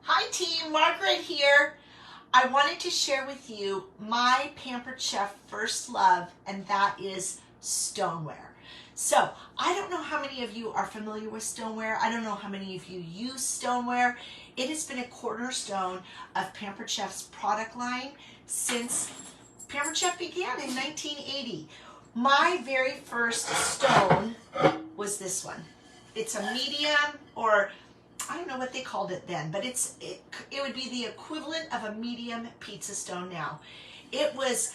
Hi team, Margaret here. I wanted to share with you my Pampered Chef first love, and that is stoneware. So I don't know how many of you are familiar with stoneware. I don't know how many of you use stoneware. It has been a cornerstone of Pampered Chef's product line since Pampered Chef began in 1980. My very first stone was this one. It's a medium, or I don't know what they called it then, but it would be the equivalent of a medium pizza stone now. It was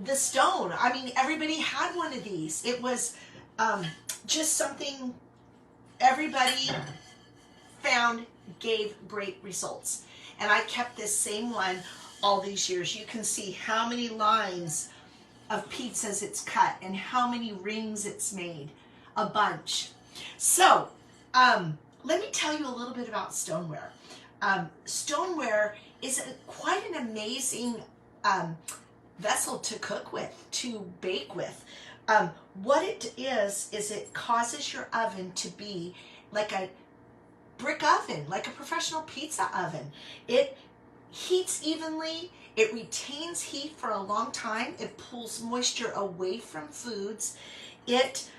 the stone. I mean, everybody had one of these. It was just something everybody found gave great results. And I kept this same one all these years. You can see how many lines of pizzas it's cut and how many rings it's made. A bunch. So, let me tell you a little bit about stoneware. Stoneware is quite an amazing vessel to cook with, to bake with. What it is it causes your oven to be like a brick oven, like a professional pizza oven. It heats evenly, it retains heat for a long time, it pulls moisture away from foods. It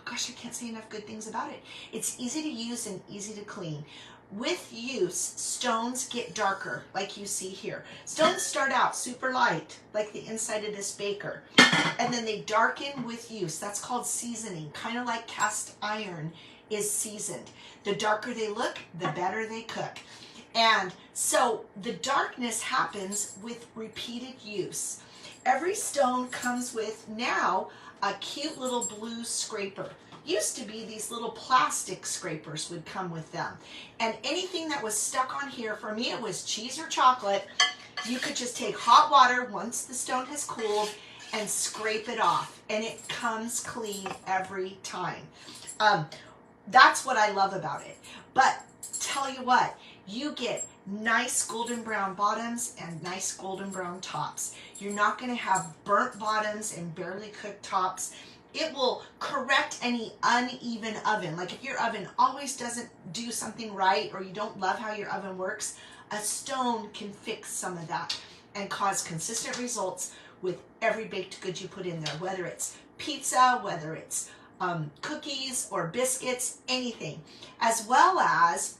gosh, I can't say enough good things about it. It's easy to use and easy to clean. With use, stones get darker, like you see here. Stones start out super light, like the inside of this baker, and then they darken with use. That's called seasoning, kind of like cast iron is seasoned. The darker they look, the better they cook. And so the darkness happens with repeated use. Every stone comes with now a cute little blue scraper. Used to be these little plastic scrapers would come with them. And anything that was stuck on here, for me it was cheese or chocolate, you could just take hot water once the stone has cooled and scrape it off. And it comes clean every time. That's what I love about it. But tell you what, you get nice golden brown bottoms and nice golden brown tops. You're not going to have burnt bottoms and barely cooked tops. It will correct any uneven oven. Like if your oven always doesn't do something right, or you don't love how your oven works, a stone can fix some of that and cause consistent results with every baked good you put in there, whether it's pizza, whether it's cookies or biscuits, anything, as well as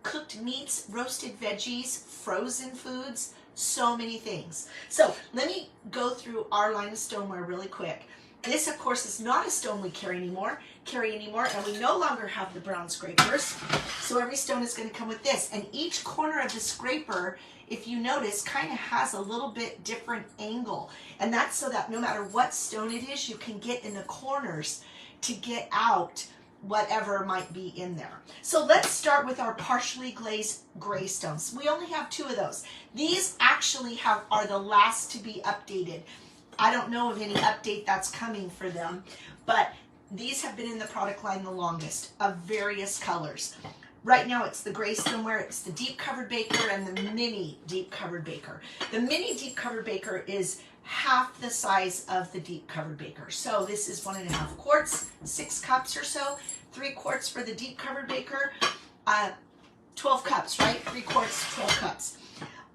cooked meats, roasted veggies, frozen foods, so many things. So let me go through our line of stoneware really quick. This, of course, is not a stone we carry anymore, and we no longer have the brown scrapers. So every stone is going to come with this. And each corner of the scraper, if you notice, kind of has a little bit different angle. And that's so that no matter what stone it is, you can get in the corners to get out whatever might be in there. So let's start with our partially glazed gray stones. We only have 2 of those. These actually are the last to be updated. I don't know of any update that's coming for them, but these have been in the product line the longest, of various colors. Right now it's the gray stoneware, it's the deep covered baker, and the mini deep covered baker. The mini deep covered baker is half the size of the deep covered baker. So this is 1.5 quarts, 6 cups or so, 3 quarts for the deep covered baker, 12 cups, right? 3 quarts, 12 cups.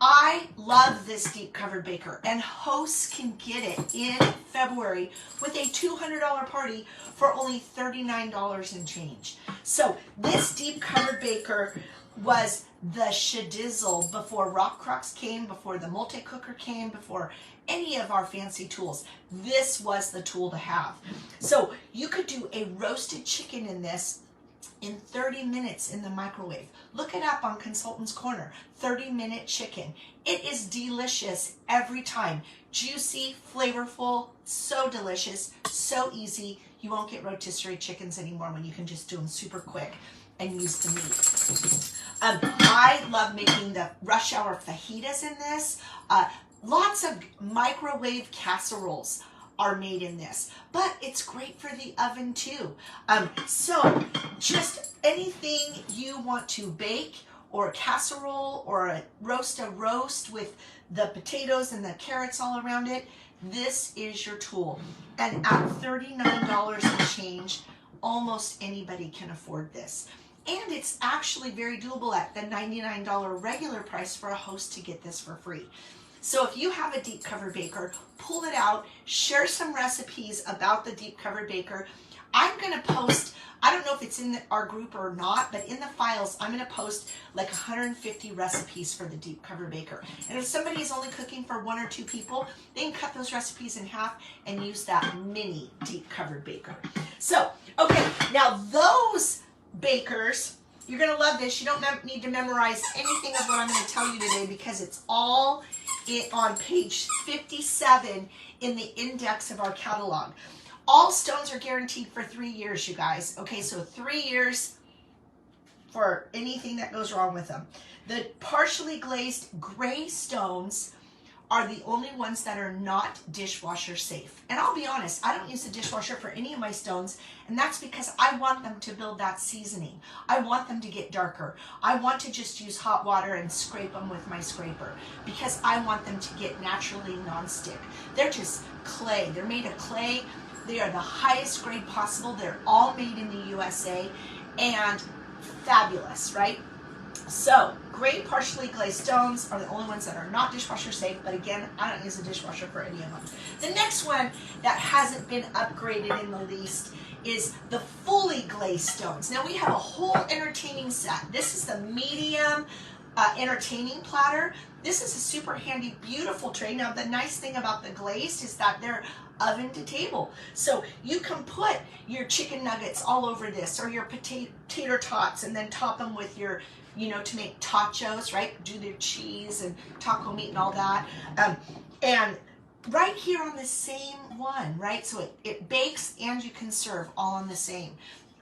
I love this deep covered baker, and hosts can get it in February with a $200 party for only $39 and change. So this deep covered baker was the shedizzle before rock crocks came, before the multi-cooker came, before any of our fancy tools. This was the tool to have. So you could do a roasted chicken in this in 30 minutes in the microwave. Look it up on Consultant's Corner, 30-minute chicken. It is delicious every time. Juicy, flavorful, so delicious, so easy. You won't get rotisserie chickens anymore when you can just do them super quick and use the meat. I love making the rush hour fajitas in this. Lots of microwave casseroles are made in this, but it's great for the oven too. So just anything you want to bake, or a casserole, or a roast with the potatoes and the carrots all around it, this is your tool. And at $39 and change, almost anybody can afford this. And it's actually very doable at the $99 regular price for a host to get this for free. So if you have a deep cover baker, pull it out, share some recipes about the deep cover baker. I'm going to post, I don't know if it's in our group or not, but in the files, I'm going to post like 150 recipes for the deep cover baker. And if somebody is only cooking for 1 or 2 people, they can cut those recipes in half and use that mini deep covered baker. So, okay, now those bakers, you're going to love this. You don't need to memorize anything of what I'm going to tell you today because it's all on page 57 in the index of our catalog. All stones are guaranteed for 3 years, you guys. Okay, so 3 years for anything that goes wrong with them. The partially glazed gray stones are the only ones that are not dishwasher safe. And I'll be honest, I don't use the dishwasher for any of my stones, and that's because I want them to build that seasoning. I want them to get darker. I want to just use hot water and scrape them with my scraper because I want them to get naturally non-stick. They're just clay. They're made of clay. They are the highest grade possible. They're all made in the USA and fabulous, right? So, gray partially glazed stones are the only ones that are not dishwasher safe, but again, I don't use a dishwasher for any of them. The next one that hasn't been upgraded in the least is the fully glazed stones. Now we have a whole entertaining set. This is the medium entertaining platter. This is a super handy, beautiful tray. Now the nice thing about the glazed is that they're oven to table. So you can put your chicken nuggets all over this or your tater tots and then top them with your, to make tachos, right? Do their cheese and taco meat and all that. And right here on the same one, right? So it bakes and you can serve all on the same.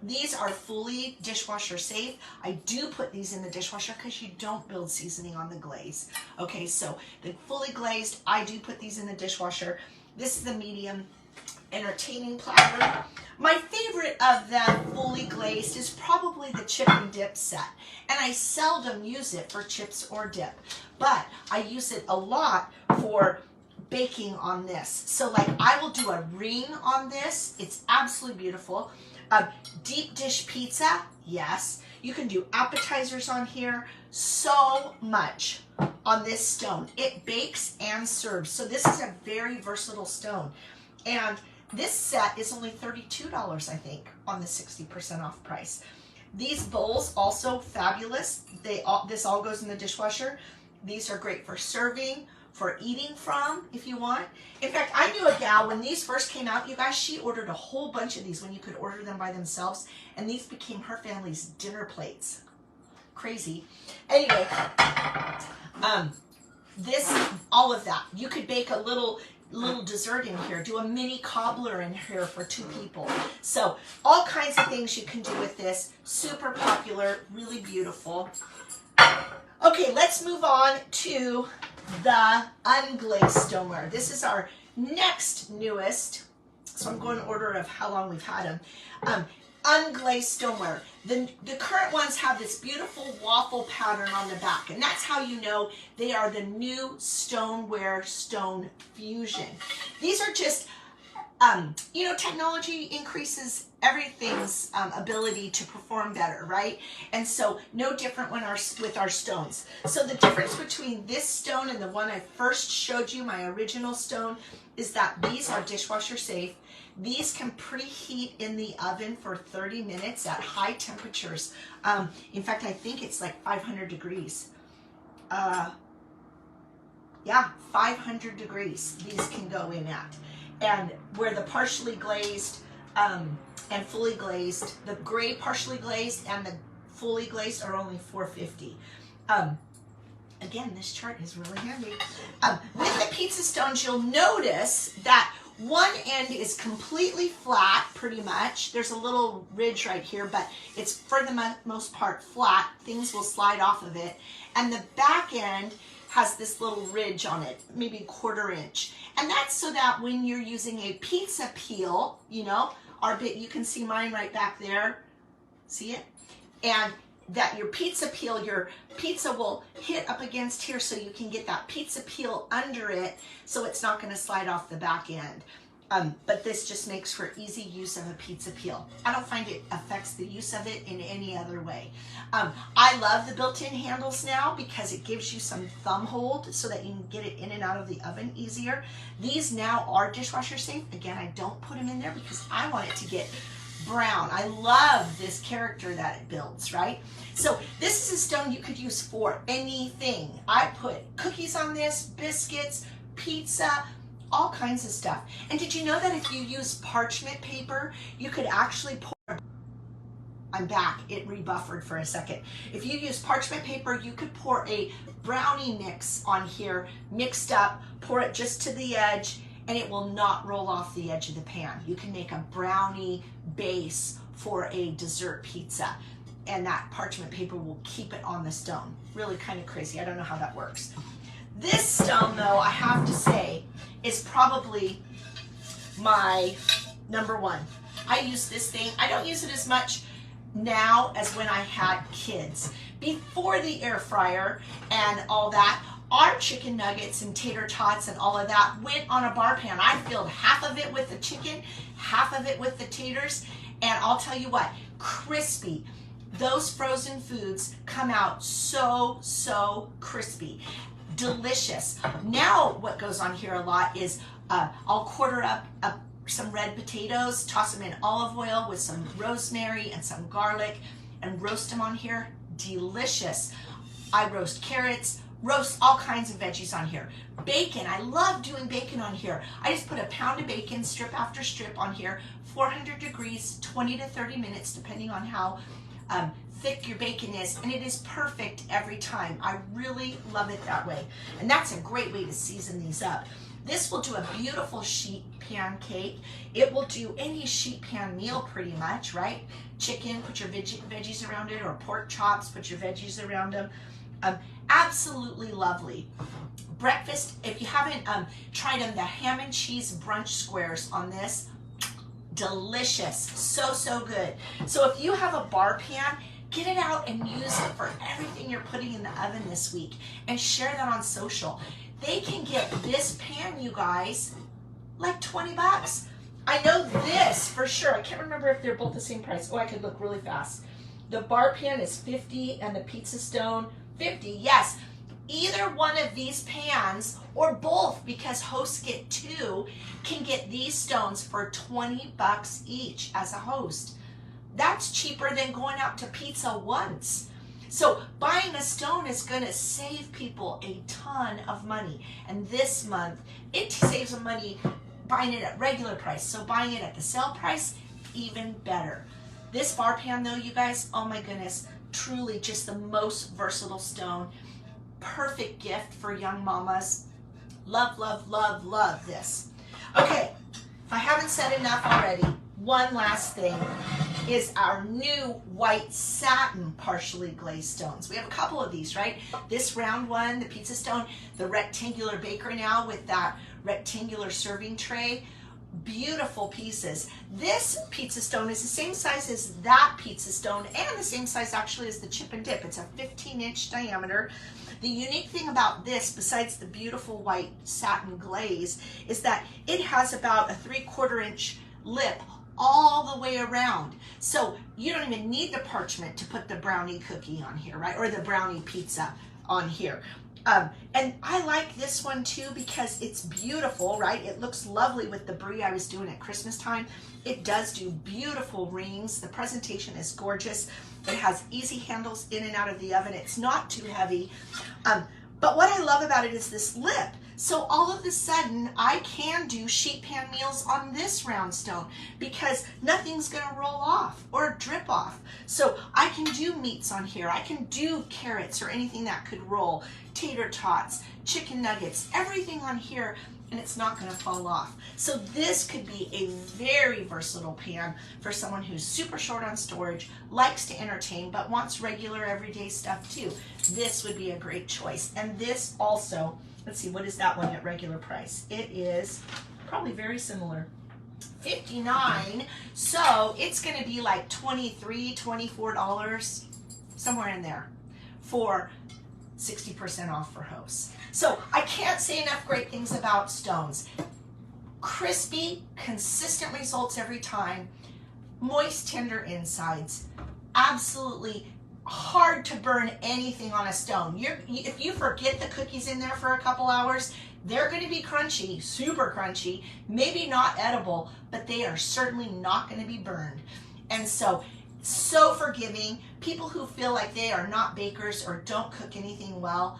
These are fully dishwasher safe. I do put these in the dishwasher because you don't build seasoning on the glaze. Okay, so the fully glazed, I do put these in the dishwasher. This is the medium entertaining platter. My favorite of them fully glazed is probably the chip and dip set. And I seldom use it for chips or dip, but I use it a lot for baking on this. So like I will do a ring on this. It's absolutely beautiful. Deep dish pizza, yes. You can do appetizers on here. So much on this stone. It bakes and serves. So this is a very versatile stone. And this set is only $32, I think, on the 60% off price. These bowls also fabulous. This all goes in the dishwasher. These are great for serving, for eating from, if you want. In fact, I knew a gal when these first came out, you guys, she ordered a whole bunch of these when you could order them by themselves, and these became her family's dinner plates. Crazy. Anyway, all of that. You could bake a little dessert in here, do a mini cobbler in here for 2 people. So all kinds of things you can do with this. Super popular, really beautiful. Okay, let's move on to the unglazed stoneware. This is our next newest, so I'm going in order of how long we've had them. Unglazed stoneware. The current ones have this beautiful waffle pattern on the back, and that's how you know they are the new Stoneware Stone Fusion. These are just, technology increases everything's ability to perform better, right? And so no different with our stones. So the difference between this stone and the one I first showed you, my original stone, is that these are dishwasher safe. These can preheat in the oven for 30 minutes at high temperatures. In fact, I think it's like 500 degrees. 500 degrees these can go in at. And where the partially glazed and fully glazed, the gray partially glazed and the fully glazed are only 450. Again, this chart is really handy. With the pizza stones, you'll notice that one end is completely flat, pretty much. There's a little ridge right here, but it's for the most part flat. Things will slide off of it. And the back end has this little ridge on it, maybe 1/4 inch. And that's so that when you're using a pizza peel, you can see mine right back there. See it? And that your pizza will hit up against here so you can get that pizza peel under it so it's not going to slide off the back end. But this just makes for easy use of a pizza peel. I don't find it affects the use of it in any other way. I love the built-in handles now because it gives you some thumb hold so that you can get it in and out of the oven easier. These now are dishwasher safe. Again, I don't put them in there because I want it to get brown. I love this character that it builds, right? So this is a stone you could use for anything. I put cookies on this, biscuits, pizza, all kinds of stuff. And did you know that if you use parchment paper, you could actually pour, I'm back, it rebuffered for a second. If you use parchment paper, you could pour a brownie mix on here, mixed up, pour it just to the edge, and it will not roll off the edge of the pan. You can make a brownie base for a dessert pizza, and that parchment paper will keep it on the stone. Really kind of crazy. I don't know how that works. This stone, though, I have to say, is probably my number one. I use this thing. I don't use it as much now as when I had kids. Before the air fryer and all that, our chicken nuggets and tater tots and all of that went on a bar pan. I filled half of it with the chicken, half of it with the taters, and I'll tell you what, crispy. Those frozen foods come out so, so crispy. Delicious. Now what goes on here a lot is I'll quarter up some red potatoes, toss them in olive oil with some rosemary and some garlic, and roast them on here. Delicious. I roast carrots, roast all kinds of veggies on here. Bacon, I love doing bacon on here. I just put a pound of bacon, strip after strip on here, 400 degrees, 20 to 30 minutes, depending on how thick your bacon is, and it is perfect every time. I really love it that way, and that's a great way to season these up. This will do a beautiful sheet pan cake. It will do any sheet pan meal pretty much, right? Chicken, put your veggies around it, or pork chops, put your veggies around them. Absolutely lovely. Breakfast, if you haven't tried them, the ham and cheese brunch squares on this, delicious, so, so good. So if you have a bar pan, get it out and use it for everything you're putting in the oven this week, and share that on social. They can get this pan, you guys, like 20 bucks. I know this for sure. I can't remember if they're both the same price. Oh, I could look really fast. The bar pan is 50 and the pizza stone 50. Yes, either one of these pans or both, because hosts get two, can get these stones for 20 bucks each as a host. That's cheaper than going out to pizza once. So buying a stone is going to save people a ton of money. And this month, it saves them money buying it at regular price. So buying it at the sale price, even better. This bar pan though, you guys, oh my goodness, truly just the most versatile stone. Perfect gift for young mamas. Love, love, love, love this. Okay, if I haven't said enough already, one last thing is our new white satin partially glazed stones. We have a couple of these, right? This round one, the pizza stone, the rectangular baker now with that rectangular serving tray. Beautiful pieces. This pizza stone is the same size as that pizza stone, and the same size actually as the chip and dip. It's a 15-inch diameter. The unique thing about this, besides the beautiful white satin glaze, is that it has about a 3/4 inch lip all the way around. So you don't even need the parchment to put the brownie cookie on here, right? Or the brownie pizza on here. And I like this one too because it's beautiful, right? It looks lovely with the brie I was doing at Christmas time. It does do beautiful rings. The presentation is gorgeous. It has easy handles in and out of the oven. It's not too heavy. But what I love about it is this lip. So all of a sudden, I can do sheet pan meals on this round stone because nothing's gonna roll off or drip off. So I can do meats on here. I can do carrots or anything that could roll, tater tots, chicken nuggets, everything on here, and it's not gonna fall off. So this could be a very versatile pan for someone who's super short on storage, likes to entertain, but wants regular everyday stuff too. This would be a great choice. And this also, let's see, what is that one at regular price? It is probably very similar. $59, so it's gonna be like $23, $24, somewhere in there for 60% off for hosts. So I can't say enough great things about stones. Crispy, consistent results every time. Moist, tender insides. Absolutely hard to burn anything on a stone. If you forget the cookies in there for a couple hours, they're going to be crunchy, super crunchy, maybe not edible, but they are certainly not going to be burned. And so forgiving. People who feel like they are not bakers or don't cook anything well,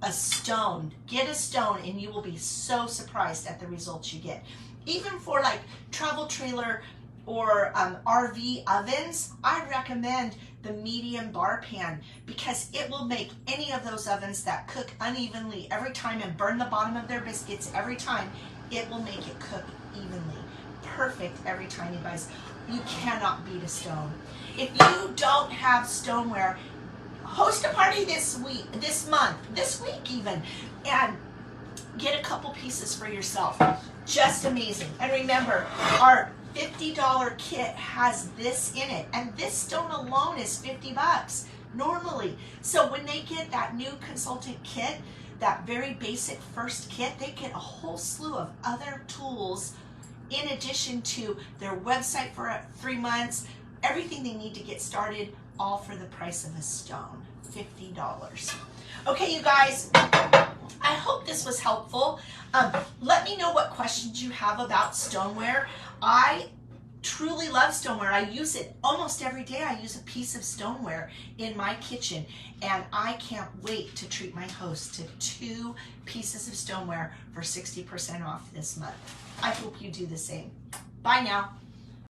a stone. Get a stone and you will be so surprised at the results you get. Even for like travel trailer or RV ovens, I recommend the medium bar pan because it will make any of those ovens that cook unevenly every time and burn the bottom of their biscuits every time, it will make it cook evenly. Perfect every time, you guys. You cannot beat a stone. If you don't have stoneware, host a party this week, this month, this week even, and get a couple pieces for yourself. Just amazing. And remember, our $50 kit has this in it, and this stone alone is $50 normally. So when they get that new consultant kit, that very basic first kit, they get a whole slew of other tools in addition to their website for 3 months, everything they need to get started, all for the price of a stone, $50. Okay, you guys, I hope this was helpful. Let me know what questions you have about stoneware. I truly love stoneware. I use it almost every day. I use a piece of stoneware in my kitchen, and I can't wait to treat my host to 2 pieces of stoneware for 60% off this month. I hope you do the same. Bye now.